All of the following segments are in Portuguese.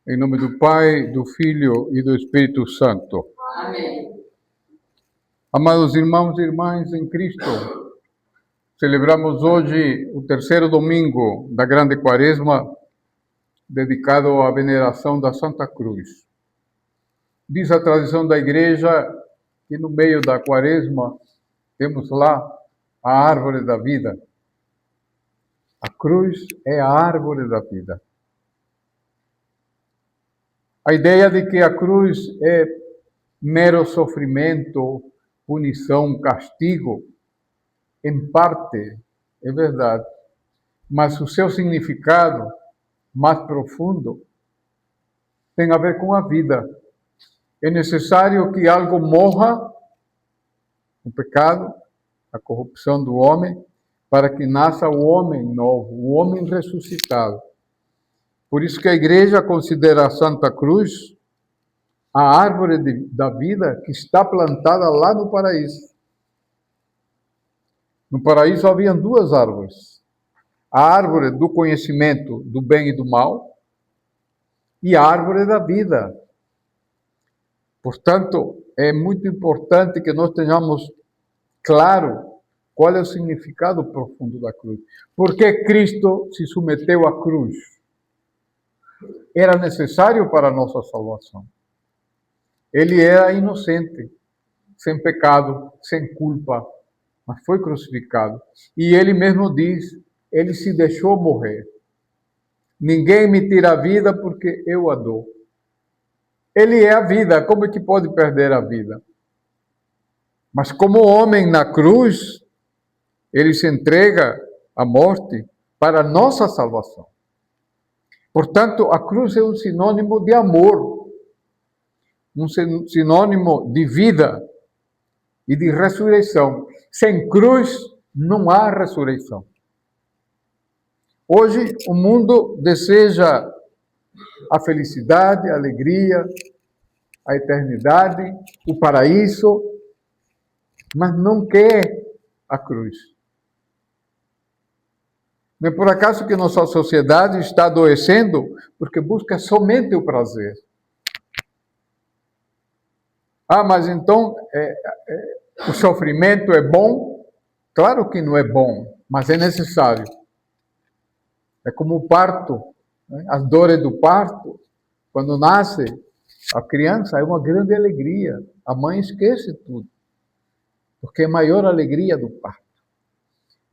Em nome do Pai, do Filho e do Espírito Santo. Amém. Amados irmãos e irmãs em Cristo, celebramos hoje o terceiro domingo da Grande Quaresma, dedicado à veneração da Santa Cruz. Diz a tradição da Igreja que no meio da Quaresma temos lá a árvore da vida. A cruz é a árvore da vida. A ideia de que a cruz é mero sofrimento, punição, castigo, em parte é verdade, mas o seu significado mais profundo tem a ver com a vida. É necessário que algo morra, o pecado, a corrupção do homem, para que nasça o homem novo, o homem ressuscitado. Por isso que a Igreja considera a Santa Cruz a árvore da vida que está plantada lá no paraíso. No paraíso haviam duas árvores. A árvore do conhecimento do bem e do mal e a árvore da vida. Portanto, é muito importante que nós tenhamos claro qual é o significado profundo da cruz. Por que Cristo se submeteu à cruz? Era necessário para a nossa salvação. Ele era inocente, sem pecado, sem culpa, mas foi crucificado. E ele mesmo diz, ele se deixou morrer. Ninguém me tira a vida porque eu a dou. Ele é a vida, como é que pode perder a vida? Mas como homem na cruz, ele se entrega à morte para a nossa salvação. Portanto, a cruz é um sinônimo de amor, um sinônimo de vida e de ressurreição. Sem cruz, não há ressurreição. Hoje, o mundo deseja a felicidade, a alegria, a eternidade, o paraíso, mas não quer a cruz. Não é por acaso que nossa sociedade está adoecendo porque busca somente o prazer. Ah, mas então o sofrimento é bom? Claro que não é bom, mas é necessário. É como o parto, né? As dores do parto, quando nasce a criança, é uma grande alegria. A mãe esquece tudo, porque é a maior alegria do parto.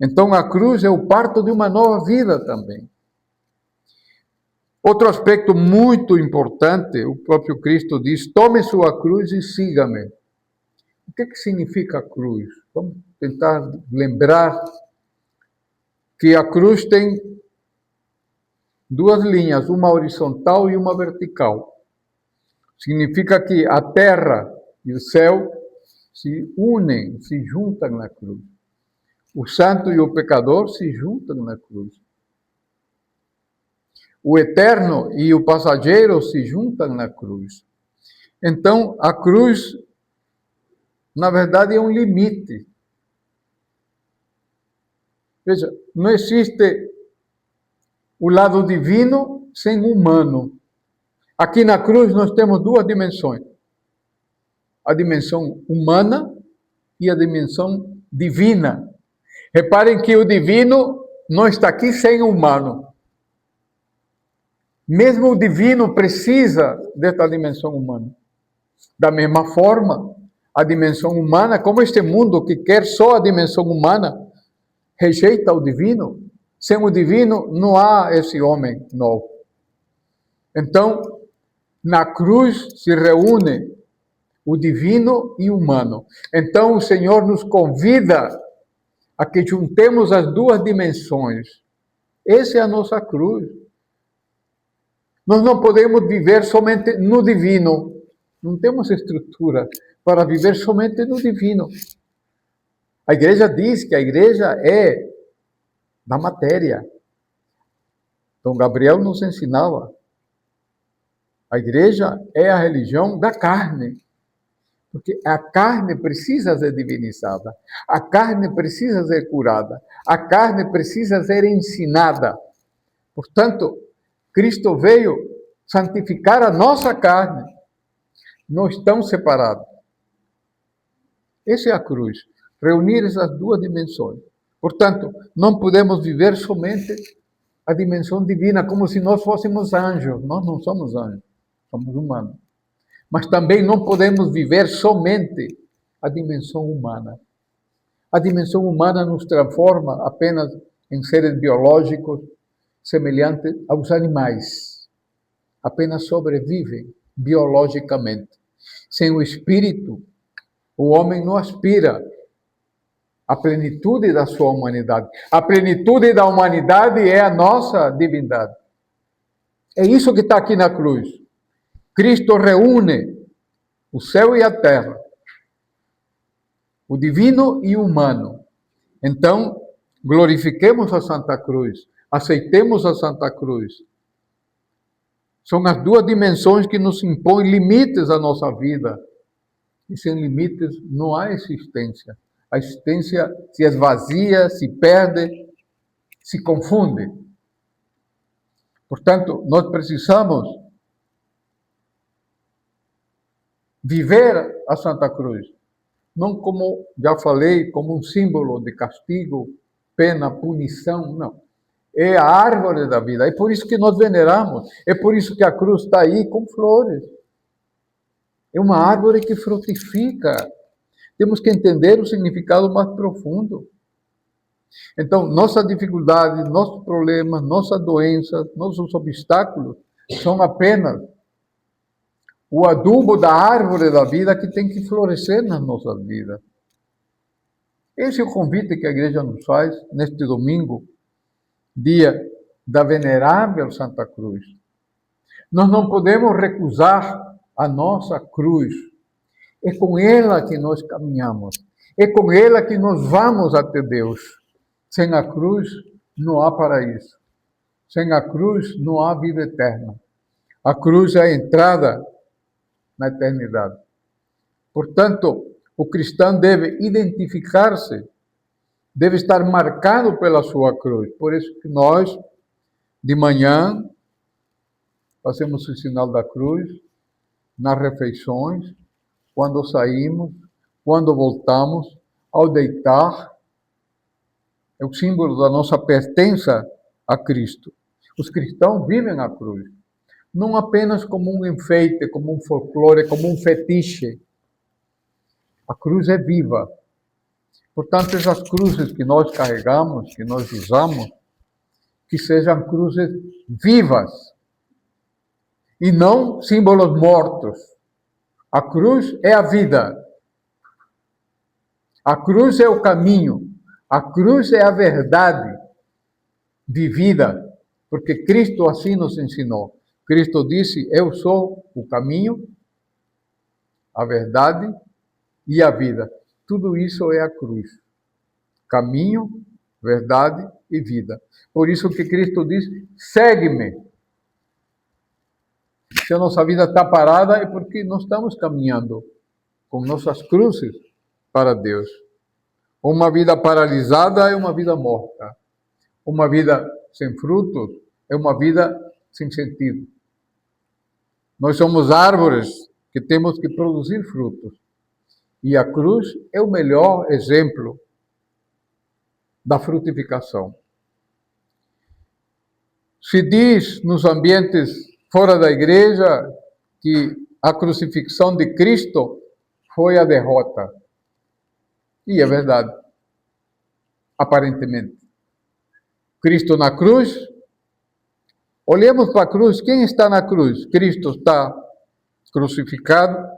Então a cruz é o parto de uma nova vida também. Outro aspecto muito importante, o próprio Cristo diz, tome sua cruz e siga-me. O que significa a cruz? Vamos tentar lembrar que a cruz tem duas linhas, uma horizontal e uma vertical. Significa que a terra e o céu se unem, se juntam na cruz. O santo e o pecador se juntam na cruz. O eterno e o passageiro se juntam na cruz. Então, a cruz, na verdade, é um limite. Veja, não existe o lado divino sem o humano. Aqui na cruz nós temos duas dimensões. A dimensão humana e a dimensão divina. Reparem que o divino não está aqui sem o humano. Mesmo o divino precisa desta dimensão humana. Da mesma forma, a dimensão humana, como este mundo que quer só a dimensão humana, rejeita o divino. Sem o divino, não há esse homem novo. Então, na cruz se reúne o divino e o humano. Então, o Senhor nos convida a que juntemos as duas dimensões. Essa é a nossa cruz. Nós não podemos viver somente no divino. Não temos estrutura para viver somente no divino. A Igreja diz que a Igreja é da matéria. Então, Gabriel nos ensinava. A Igreja é a religião da carne. Porque a carne precisa ser divinizada. A carne precisa ser curada. A carne precisa ser ensinada. Portanto, Cristo veio santificar a nossa carne, não estão separados. Essa é a cruz, reunir essas duas dimensões. Portanto, não podemos viver somente a dimensão divina, como se nós fôssemos anjos. Nós não somos anjos, somos humanos. Mas também não podemos viver somente a dimensão humana. A dimensão humana nos transforma apenas em seres biológicos semelhantes aos animais. Apenas sobrevivem biologicamente. Sem o espírito, o homem não aspira à plenitude da sua humanidade. A plenitude da humanidade é a nossa divindade. É isso que está aqui na cruz. Cristo reúne o céu e a terra, o divino e o humano. Então, glorifiquemos a Santa Cruz, aceitemos a Santa Cruz. São as duas dimensões que nos impõem limites à nossa vida. E sem limites não há existência. A existência se esvazia, se perde, se confunde. Portanto, nós precisamos viver a Santa Cruz. Não como, já falei, como um símbolo de castigo, pena, punição, não. É a árvore da vida. É por isso que nós veneramos. É por isso que a cruz está aí com flores. É uma árvore que frutifica. Temos que entender o significado mais profundo. Então, nossa dificuldade, nossos problemas, nossa doença, nossos obstáculos são apenas o adubo da árvore da vida que tem que florescer nas nossas vidas. Esse é o convite que a igreja nos faz neste domingo, dia da venerável Santa Cruz. Nós não podemos recusar a nossa cruz. É com ela que nós caminhamos. É com ela que nós vamos até Deus. Sem a cruz não há paraíso. Sem a cruz não há vida eterna. A cruz é a entrada na eternidade. Portanto, o cristão deve identificar-se, deve estar marcado pela sua cruz. Por isso que nós, de manhã, fazemos o sinal da cruz, nas refeições, quando saímos, quando voltamos, ao deitar, é o símbolo da nossa pertença a Cristo. Os cristãos vivem a cruz, não apenas como um enfeite, como um folclore, como um fetiche. A cruz é viva. Portanto, essas cruzes que nós carregamos, que nós usamos, que sejam cruzes vivas e não símbolos mortos. A cruz é a vida. A cruz é o caminho. A cruz é a verdade vivida, porque Cristo assim nos ensinou. Cristo disse: eu sou o caminho, a verdade e a vida. Tudo isso é a cruz. Caminho, verdade e vida. Por isso que Cristo diz: segue-me. Se a nossa vida está parada, é porque nós estamos caminhando com nossas cruzes para Deus. Uma vida paralisada é uma vida morta. Uma vida sem frutos é uma vida sem sentido. Nós somos árvores que temos que produzir frutos. E a cruz é o melhor exemplo da frutificação. Se diz nos ambientes fora da igreja que a crucifixão de Cristo foi a derrota. E é verdade, aparentemente. Cristo na cruz, olhemos para a cruz, quem está na cruz? Cristo está crucificado,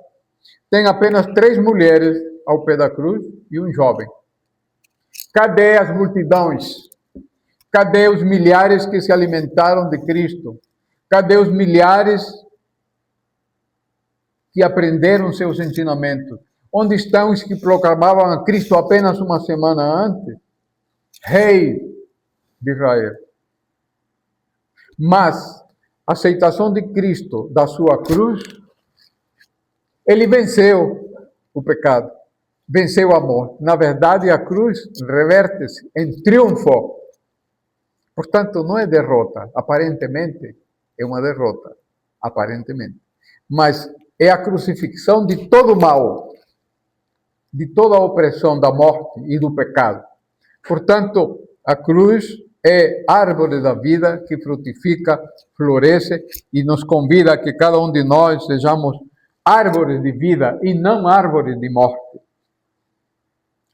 tem apenas 3 mulheres ao pé da cruz e um jovem. Cadê as multidões? Cadê os milhares que se alimentaram de Cristo? Cadê os milhares que aprenderam seus ensinamentos? Onde estão os que proclamavam a Cristo apenas uma semana antes? Rei de Israel. Mas a aceitação de Cristo, da sua cruz, ele venceu o pecado, venceu a morte. Na verdade, a cruz reverte-se em triunfo. Portanto, não é derrota. Aparentemente, é uma derrota. aparentemente. Mas é a crucifixão de todo o mal, de toda a opressão da morte e do pecado. Portanto, a cruz é árvore da vida que frutifica, floresce e nos convida a que cada um de nós sejamos árvores de vida e não árvores de morte.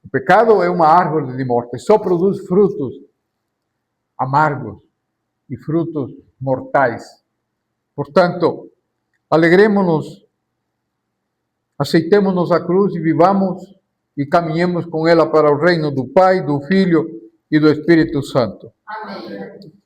O pecado é uma árvore de morte, só produz frutos amargos e frutos mortais. Portanto, alegremos-nos, aceitemos-nos a cruz e vivamos e caminhemos com ela para o reino do Pai, do Filho e do Espírito Santo. Amém.